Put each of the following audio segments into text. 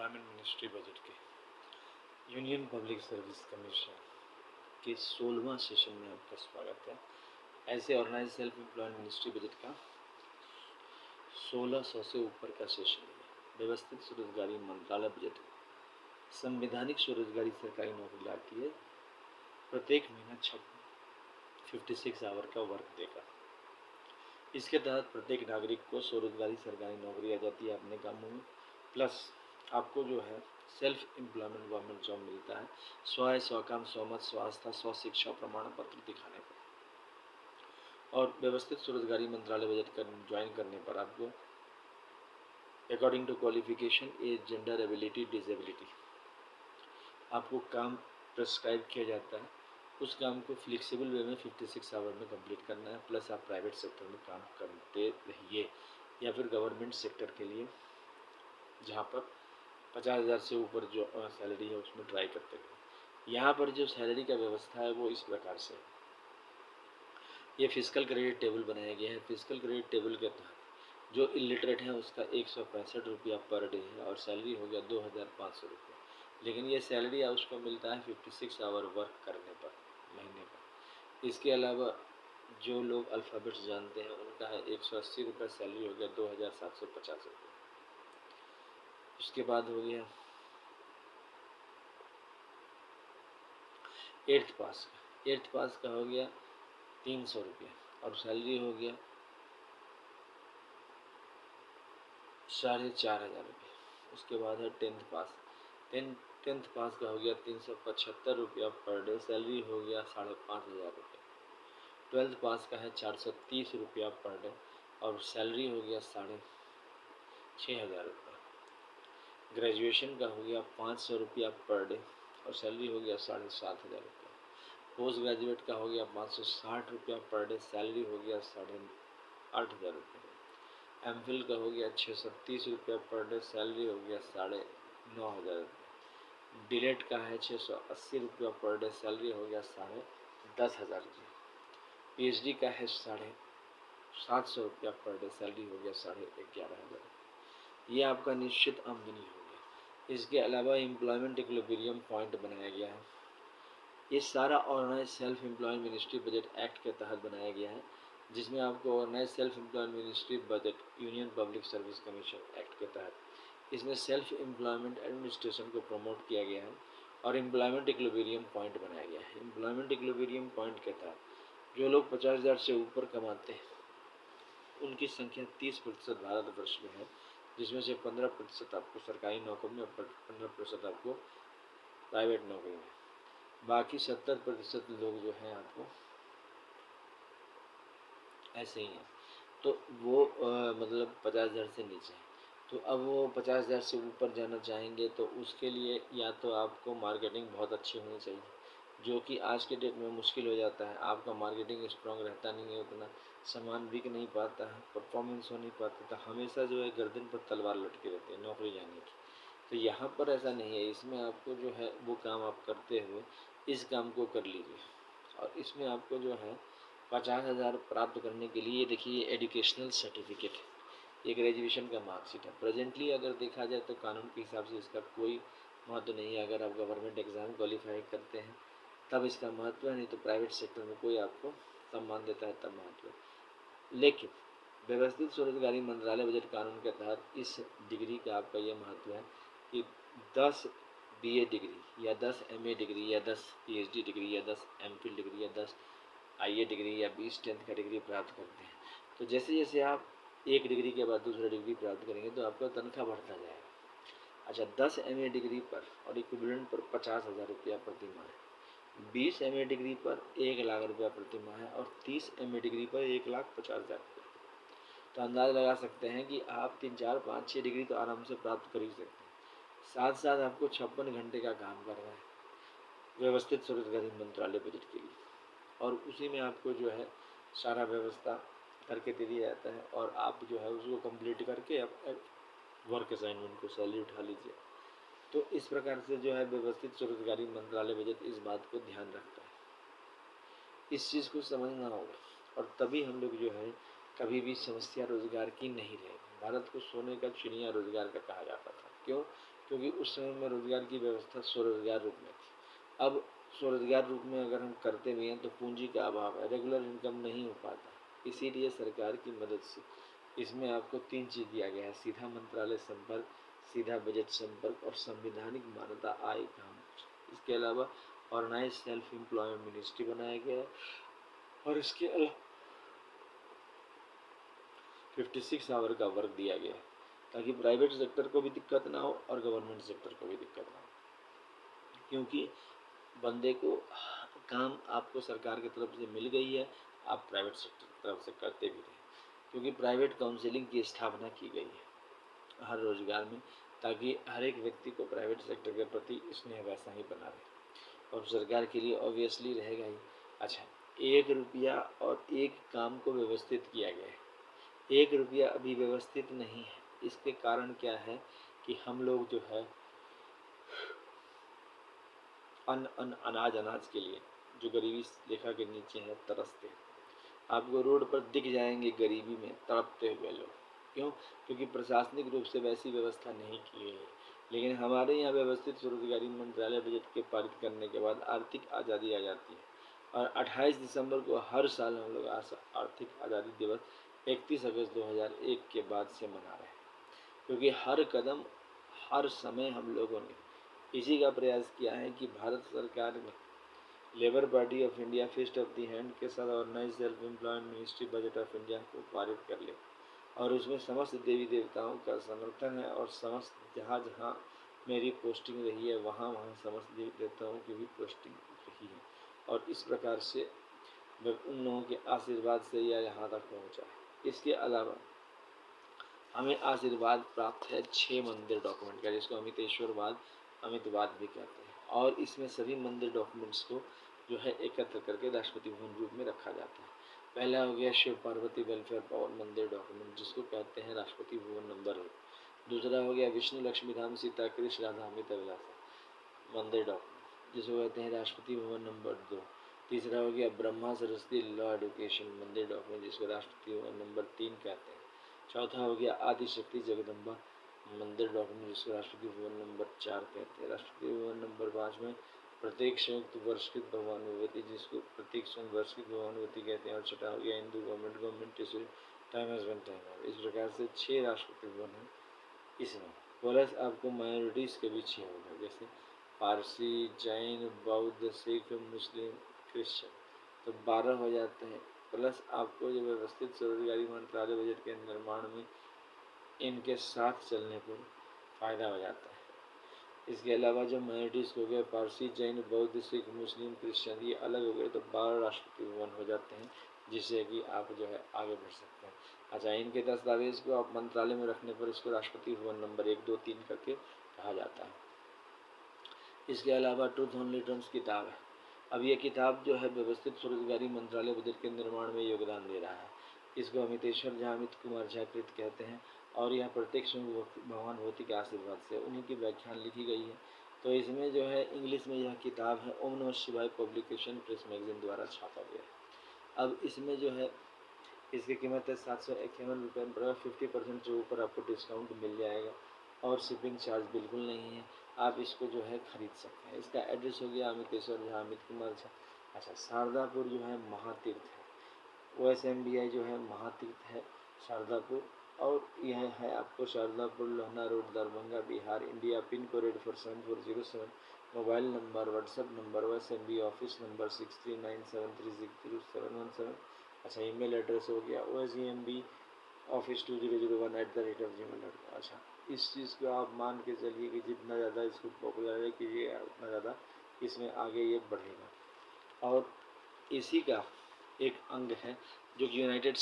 Employment ministry budget के union public service commission के 16वां सेशन में आपका स्वागत है। ऐसे organise self employment ministry budget का 1600 से ऊपर का सेशन है। व्यवस्थित स्वरोजगारी मंत्रालय बजट संवैधानिक स्वरोजगारी सरकारी नौकरी लाती है। प्रत्येक महीना 56 आवर का वर्क देगा। इसके तहत प्रत्येक नागरिक को स्वरोजगारी सरकारी नौकरी आ जाती है अपने कामों में, प्लस आपको जो है सेल्फ एम्प्लॉयमेंट गवर्नमेंट जॉब मिलता है स्वकाम स्वमत स्वास्थ्य स्व शिक्षा प्रमाण पत्र दिखाने पर। और व्यवस्थित स्वरोजगारी मंत्रालय बजट कर ज्वाइन करने पर आपको according to qualification age gender ability disability आपको काम प्रेस्क्राइब किया जाता है। उस काम को फ्लेक्सिबल वे में 56 आवर में कंप्लीट करना है, प्लस आप प्राइवेट सेक्टर में काम करते रहिए या फिर गवर्नमेंट सेक्टर के लिए जहाँ पर 50,000 से ऊपर जो सैलरी है उसमें ट्राई करते रहिए। यहाँ पर जो सैलरी का व्यवस्था है वो इस प्रकार से है। ये फिजिकल क्रेडिट टेबल बनाया गया है। फिजिकल क्रेडिट टेबल के तहत जो इलिटरेट है उसका 165 रुपया पर डे है और सैलरी हो गया 2,500 रुपये। लेकिन ये सैलरी उसको मिलता है 56 आवर वर्क करने पर महीने का। इसके अलावा जो लोग अल्फ़ाबेट्स जानते हैं उनका है 180 रुपये सैलरी हो गया 2,750 रुपये। उसके बाद हो गया 8th पास का हो गया 300 रुपये और सैलरी हो गया 4,500 रुपये। उसके बाद है 10th पास का हो गया 375 रुपया पर डे, सैलरी हो गया 5,500 रुपये। 12th पास का है 430 रुपया पर डे और सैलरी हो गया 6,500 रुपये। ग्रेजुएशन का हो गया 500 रुपया पर डे और सैलरी हो गया 7,500 रुपये। पोस्ट ग्रेजुएट का हो गया 560 रुपया पर डे, सैलरी हो गया 8,500 रुपये। एमफिल का हो गया 630 रुपया पर डे, सैलरी हो गया 9,500 रुपये। डीलेट का है 680 रुपया पर डे, सैलरी हो गया 10,500 रुपये। पीएचडी का है 750 रुपया पर डे, सैलरी हो गया 11,500। ये आपका निश्चित आमदनी हो गया। इसके अलावा एम्प्लॉयमेंट इक्विलिब्रियम पॉइंट बनाया गया है। ये सारा organise self employment ministry budget act के तहत बनाया गया है, जिसमें आपको organise self employment ministry budget union public service commission act के तहत इसमें सेल्फ एम्प्लॉयमेंट एडमिनिस्ट्रेशन को प्रमोट किया गया है और एम्प्लॉयमेंट इक्विलिब्रियम पॉइंट बनाया गया है। एम्प्लॉयमेंट इक्विलिब्रियम पॉइंट के तहत जो लोग 50,000 से ऊपर कमाते हैं उनकी संख्या 30% भारतवर्ष में है, जिसमें से 15% आपको सरकारी नौकरी में और 15% आपको प्राइवेट नौकरी में। बाकी 70% लोग जो हैं आपको ऐसे ही हैं। तो वो मतलब 50,000 से नीचे हैं। तो अब वो 50,000 से ऊपर जाना चाहेंगे तो उसके लिए या तो आपको मार्केटिंग बहुत अच्छी होनी चाहिए, जो कि आज के डेट में मुश्किल हो जाता है। आपका मार्केटिंग स्ट्रॉन्ग रहता नहीं है, उतना सामान बिक नहीं पाता है, परफॉर्मेंस हो नहीं पाता, तो हमेशा जो है गर्दन पर तलवार लटके रहती है नौकरी जाने की। तो यहाँ पर ऐसा नहीं है। इसमें आपको जो है वो काम आप करते हुए इस काम को कर लीजिए और इसमें आपको जो है 50,000 प्राप्त करने के लिए देखिए एजुकेशनल सर्टिफिकेट है, ये ग्रेजुएशन का मार्कशीट है। प्रेजेंटली अगर देखा जाए तो कानून के हिसाब से इसका कोई महत्व नहीं है। अगर आप गवर्नमेंट एग्ज़ाम क्वालिफाई करते हैं तब इसका महत्व है, नहीं तो प्राइवेट सेक्टर में कोई आपको सम्मान देता है तब महत्व है। लेकिन व्यवस्थित स्वरोजगारी मंत्रालय बजट कानून के तहत इस डिग्री का आपका यह महत्व है कि 10 बीए डिग्री या 10 एमए डिग्री या 10 पीएचडी डिग्री या 10 एमफिल डिग्री या 10 आईए डिग्री या 20 10th का डिग्री प्राप्त करते हैं। तो जैसे जैसे आप एक डिग्री के बाद दूसरा डिग्री प्राप्त करेंगे तो आपका तनख्वाह बढ़ता जाएगा। अच्छा, 10 एमए डिग्री पर और इक्विवेलेंट पर 50,000 रुपया प्रति माह है। 20 एमए डिग्री पर 1,00,000 रुपया प्रति माह है और 30 एमए डिग्री पर 1,50,000 रुपये। तो अंदाज़ा लगा सकते हैं कि आप 3 4 5 6 डिग्री तो आराम से प्राप्त कर ही सकते हैं। साथ साथ आपको 56 घंटे का काम करना है व्यवस्थित स्वरोजगारी मंत्रालय बजट के लिए, और उसी में आपको जो है सारा व्यवस्था करके दे दिया जाता है और आप जो है उसको कंप्लीट करके आप वर्क असाइनमेंट को सैलरी उठा लीजिए। तो इस प्रकार से जो है व्यवस्थित स्वरोजगारी मंत्रालय बजट इस बात को ध्यान रखता है। इस चीज़ को समझना होगा और तभी हम लोग जो है कभी भी समस्या रोजगार की नहीं रहेगी। भारत को सोने का चिड़िया रोजगार का कहा जाता था। क्यों? क्योंकि उस समय में रोजगार की व्यवस्था स्वरोजगार रूप में थी। अब स्वरोजगार रूप में अगर हम करते भी हैं तो पूंजी का अभाव है, रेगुलर इनकम नहीं हो पाता। इसीलिए सरकार की मदद से इसमें आपको 3 चीज़ दिया गया है: सीधा मंत्रालय संपर्क, सीधा बजट संपर्क और संविधानिक मान्यता आय काम। इसके अलावा ऑर्गेनाइज सेल्फ एम्प्लॉयमेंट मिनिस्ट्री बनाया गया है और इसके अलावा 56 आवर का वर्क दिया गया है ताकि प्राइवेट सेक्टर को भी दिक्कत ना हो और गवर्नमेंट सेक्टर को भी दिक्कत ना हो। क्योंकि बंदे को काम आपको सरकार की तरफ से मिल गई है, आप प्राइवेट सेक्टर की तरफ से करते भी रहे, क्योंकि प्राइवेट काउंसिलिंग की स्थापना की गई है हर रोजगार में, ताकि हर एक व्यक्ति को प्राइवेट सेक्टर के प्रति स्नेह वैसा ही बना रहे और सरकार के लिए ऑब्वियसली रहेगा ही। अच्छा, 1 रुपया और एक काम को व्यवस्थित किया गया है। 1 रुपया अभी व्यवस्थित नहीं है। इसके कारण क्या है कि हम लोग जो है अनाज के लिए जो गरीबी रेखा के नीचे है तरसते हैं। आपको रोड पर दिख जाएंगे गरीबी में तड़पते हुए लोग। क्यों? क्योंकि प्रशासनिक रूप से वैसी व्यवस्था नहीं की गई है। लेकिन हमारे यहाँ व्यवस्थित स्वरोजगारी मंत्रालय बजट के पारित करने के बाद आर्थिक आज़ादी आ जाती है और 28 दिसंबर को हर साल हम लोग आर्थिक आज़ादी दिवस 31 अगस्त 2001 के बाद से मना रहे हैं। क्योंकि हर कदम हर समय हम लोगों ने इसी का प्रयास किया है कि भारत सरकार ने Labour Party of India fist of the hand के साथ organise self employment ministry budget of India को पारित कर ले और उसमें समस्त देवी देवताओं का समर्थन है और समस्त जहाँ जहाँ मेरी पोस्टिंग रही है वहाँ वहाँ समस्त देवी देवताओं की भी पोस्टिंग रही है और इस प्रकार से उन लोगों के आशीर्वाद से यह यहाँ तक पहुँचा है। इसके अलावा हमें आशीर्वाद प्राप्त है 6 मंदिर डॉक्यूमेंट का, जिसको अमितेश्वरवाद अमितवाद भी कहते हैं और इसमें सभी मंदिर डॉक्यूमेंट्स को जो है एकत्र करके राष्ट्रपति भवन रूप में रखा जाता है। पहला हो गया शिव पार्वती वेलफेयर पावर मंदिर डॉक्यूमेंट, जिसको कहते हैं राष्ट्रपति भवन नंबर 1। दूसरा हो गया विष्णु लक्ष्मी धाम सीता कृष्ण राधा अमित अभिलाषा मंदिर डॉक्यूमेंट, जिसको कहते हैं राष्ट्रपति भवन नंबर 2। तीसरा हो गया ब्रह्मा सरस्वती लॉ एडुकेशन मंदिर डॉक्यूमेंट, जिसको राष्ट्रपति भवन नंबर 3 कहते हैं। चौथा हो गया आदिशक्ति जगदम्बा मंदिर डॉक्यूमेंट, जिसको राष्ट्रपति भवन नंबर 4 कहते हैं। राष्ट्रपति भवन नंबर 5 में प्रत्येक संयुक्त वर्षकृत भगवान भगवती, जिसको प्रत्येक संयुक्त वर्षकृत भगवान भगवती कहते हैं। और छठा हो गया Hindu government issue time has been time. इस प्रकार से 6 राष्ट्रपति भवन हैं इसमें। प्लस आपको माइनॉरिटीज़ के भी 6 होगा, जैसे पारसी, जैन, बौद्ध, सिख, मुस्लिम, क्रिश्चियन, तो 12 हो जाते हैं। प्लस आपको जो व्यवस्थित स्वरोजगारी मंत्रालय बजट के निर्माण में इनके साथ चलने पर फ़ायदा हो जाता है। इसके अलावा जो माइनॉरिटीज़ हो गए पारसी, जैन, बौद्ध, सिख, मुस्लिम, क्रिश्चियन, ये अलग हो गए तो 12 राष्ट्रपति भवन हो जाते हैं, जिससे कि आप जो है आगे बढ़ सकते हैं। अच्छा, इनके दस्तावेज़ को आप मंत्रालय में रखने पर इसको राष्ट्रपति भवन नंबर 1, 2, 3 करके कहा जाता है। इसके अलावा ट्रूथ ऑन रिटर्न्स किताब है। अब ये किताब जो है व्यवस्थित स्वरोजगारी मंत्रालय बजट के निर्माण में योगदान दे रहा है। इसको अमितेश्वर झा, अमित कुमार झा कृत कहते हैं और यह प्रत्येक भगवान भगवती के आशीर्वाद से उन्हीं की व्याख्यान लिखी गई है। तो इसमें जो है इंग्लिश में यह किताब है ओम नमः शिवाय पब्लिकेशन प्रेस मैगजीन द्वारा छापा गया है। अब इसमें जो है इसकी कीमत है 751 रुपये पर 50% से ऊपर आपको डिस्काउंट मिल जाएगा और शिपिंग चार्ज बिल्कुल नहीं है। आप इसको जो है खरीद सकते हैं। इसका एड्रेस हो गया अमितेश्वर झा, अमित कुमार झा। अच्छा, शारदापुर जो है महातीर्थ है, OSMBI जो है महातीर्थ है शारदापुर, और यह है आपको Shardapur Lohna road Darbhanga Bihar India, pin code 847407। Mobile number, WhatsApp number, OSMB office number 6397360717। अच्छा, ईमेल एड्रेस हो गया OSEMB office 2001@gmail.com। अच्छा, इस चीज़ को आप मान के चलिए कि जितना ज़्यादा इसको पॉपुलर कीजिएगा उतना ज़्यादा इसमें आगे ये बढ़ेगा। और इसी का एक अंग है जो कि United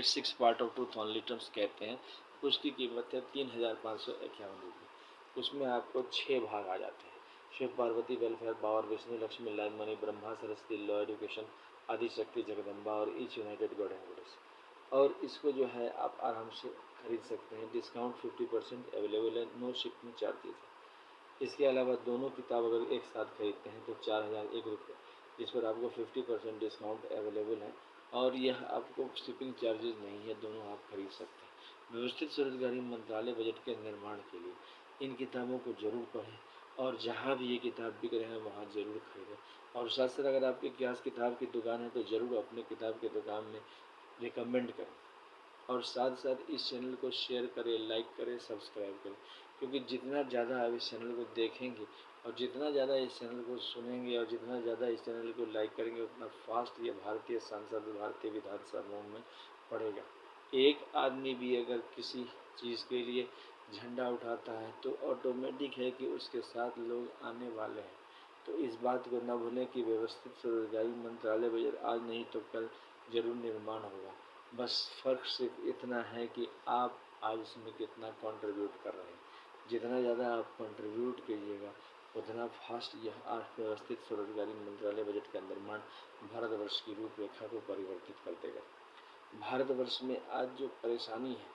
six part of truth on returns कहते हैं। उसकी कीमत है 3551 रुपये। उसमें आपको 6 भाग आ जाते हैं: Shiva Parvati welfare power, Vishnu Lakshmi live money, Brahma Saraswati law education, Adishakti Jagdamba और each united god and goddess. और इसको जो है आप आराम से खरीद सकते हैं। डिस्काउंट 50% अवेलेबल है, नो शिपिंग चार्जेस है। इसके अलावा दोनों किताब अगर एक साथ खरीदते हैं तो 4001 रुपये, जिस पर आपको 50% डिस्काउंट अवेलेबल है और यह आपको शिपिंग चार्जेस नहीं है, दोनों आप खरीद सकते हैं। व्यवस्थित स्वरोजगारी मंत्रालय बजट के निर्माण के लिए इन किताबों को ज़रूर पढ़ें और जहाँ भी ये किताब बिक रहे हैं वहाँ ज़रूर खरीदें। और साथ साथ अगर आपके पास किताब की दुकान है तो ज़रूर अपने किताब की दुकान में रिकमेंड करें। और साथ साथ इस चैनल को शेयर करें, लाइक करें, सब्सक्राइब करें, क्योंकि जितना ज़्यादा आप इस चैनल को देखेंगे और जितना ज़्यादा इस चैनल को सुनेंगे और जितना ज़्यादा इस चैनल को लाइक करेंगे उतना फास्ट ये भारतीय सांसद भारतीय विधानसभाओं में पड़ेगा। एक आदमी भी अगर किसी चीज़ के लिए झंडा उठाता है तो ऑटोमेटिक है कि उसके साथ लोग आने वाले हैं। तो इस बात को न भूलें कि व्यवस्थित स्वरोजगारी मंत्रालय बजट आज नहीं तो कल जरूर निर्माण होगा। बस फ़र्क सिर्फ इतना है कि आप आज उसमें कितना कंट्रीब्यूट कर रहे हैं। जितना ज़्यादा आप कंट्रीब्यूट कीजिएगा उतना फास्ट यह अर्थव्यवस्थित स्वरोजगारी मंत्रालय बजट का निर्माण भारतवर्ष की रूपरेखा को परिवर्तित कर देगा। भारतवर्ष में आज जो परेशानी है,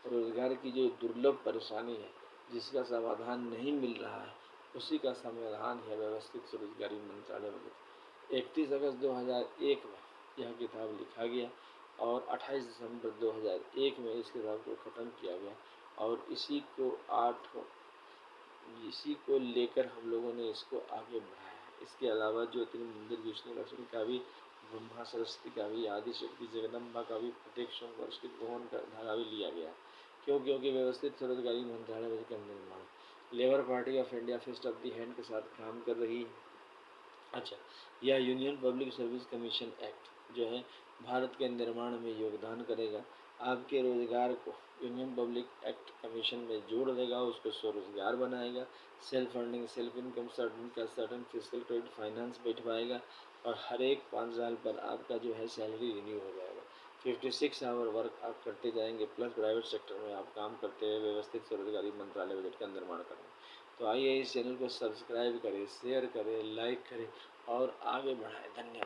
रोजगार की जो दुर्लभ परेशानी है, जिसका समाधान नहीं मिल रहा है, उसी का समाधान है व्यवस्थित स्वरोजगारी मंत्रालय बजट। 31 अगस्त 2001 में यह किताब लिखा गया और 28 दिसंबर 2001 में इस किताब को ख़त्म किया गया और इसी को लेकर हम लोगों ने इसको आगे बढ़ाया है। इसके अलावा ज्योतिर्लिंग मंदिर, विष्णु लक्ष्मी का भी, ब्रह्मा सरस्वती का भी, आदिशक्ति जगदम्बा का भी, प्रत्येक सोमवार के भवन का धारा भी लिया गया। क्यों? क्योंकि व्यवस्थित स्वरोजगारी मंत्रालय का निर्माण Labour Party of India fist of the hand के साथ काम कर रही है। अच्छा, यह union public service commission act जो है भारत के निर्माण में योगदान करेगा। आपके रोजगार को यूनियन पब्लिक एक्ट कमीशन में जोड़ देगा, उसको स्वरोजगार बनाएगा, self funding, self income certain physical credit finance बैठवाएगा और हर एक 5 साल पर आपका जो है सैलरी रिन्यू हो जाएगा। 56 आवर वर्क आप करते जाएंगे प्लस प्राइवेट सेक्टर में आप काम करते हुए व्यवस्थित स्वरोजगारी मंत्रालय बजट का निर्माण करेंगे। तो आइए इस चैनल को सब्सक्राइब करें, शेयर करें, लाइक करें और आगे बढ़ाएं। धन्यवाद।